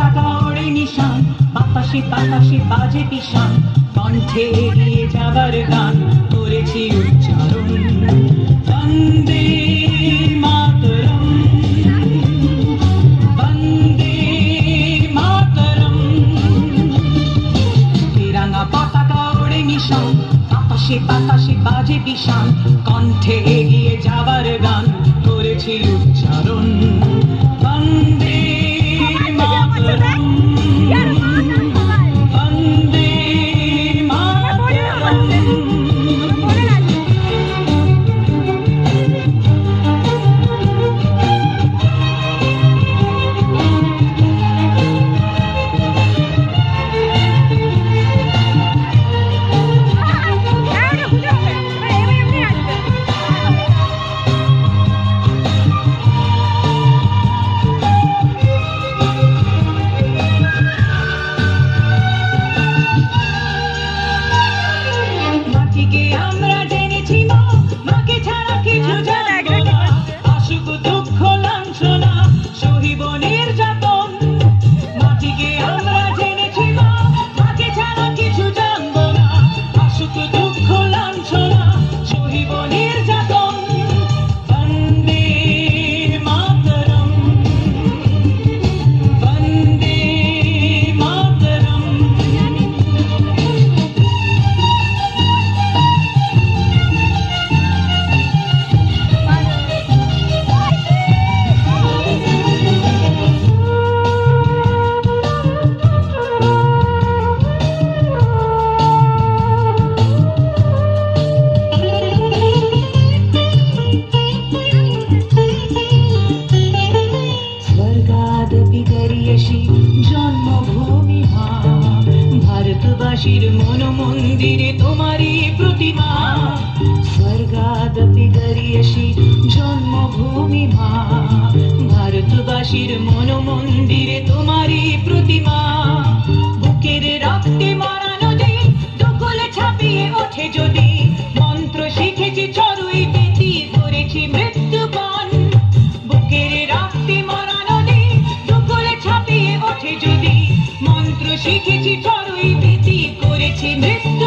পতাকা ওড়ে নিশান, বাতাসে বাতাসে বাজে পিশান, কণ্ঠে এগিয়ে যাবার গান করেছি উচ্চারণ। বন্দে মাতরম, বন্দে মাতরম। তিরঙ্গা পতাকা ওড়ে নিশান, বাতাসে বাতাসে বাজে পিশান, কণ্ঠে এগিয়ে যাবার গান করেছি উচ্চারণ। বন্দে মাতরম, বন্দে মাতরম। মাটিকে আমরা জেনেছি মা, মাকে ছাড়া কিছু জানবো না। আসুক দুঃখ লাঞ্ছনা, সহিব নির্যাতন। মাটিকে আমরা জেনেছি মা, মাকে ছাড়া কিছু জানবো না। আসুক দুঃখ লাঞ্ছনা, সহিব নির্যাতন। বন্দে মাতরম, বন্দে মাতরম। স্বর্গাদপি গরিয়সী জন্মভূমি মা, ভারতবাসীর মন মন্দিরে তোমারই প্রতিমা। স্বর্গাদপি গরিয়সী জন্মভূমি মা, ভারতবাসীর মন মন্দিরে তোমারই প্রতিমা। বুকের রক্তে মরা নদী দখলে ছাপিয়ে ওঠে যদি, মন্ত্র শিখেছি চড়ুই পেতি করেছি মৃত্যুবন। বুকের রক্তে মরা নদী দখলে ছাপিয়ে ওঠে যদি, মন্ত্র শিখেছি চড়ুই পেতি করেছি মৃত্যু।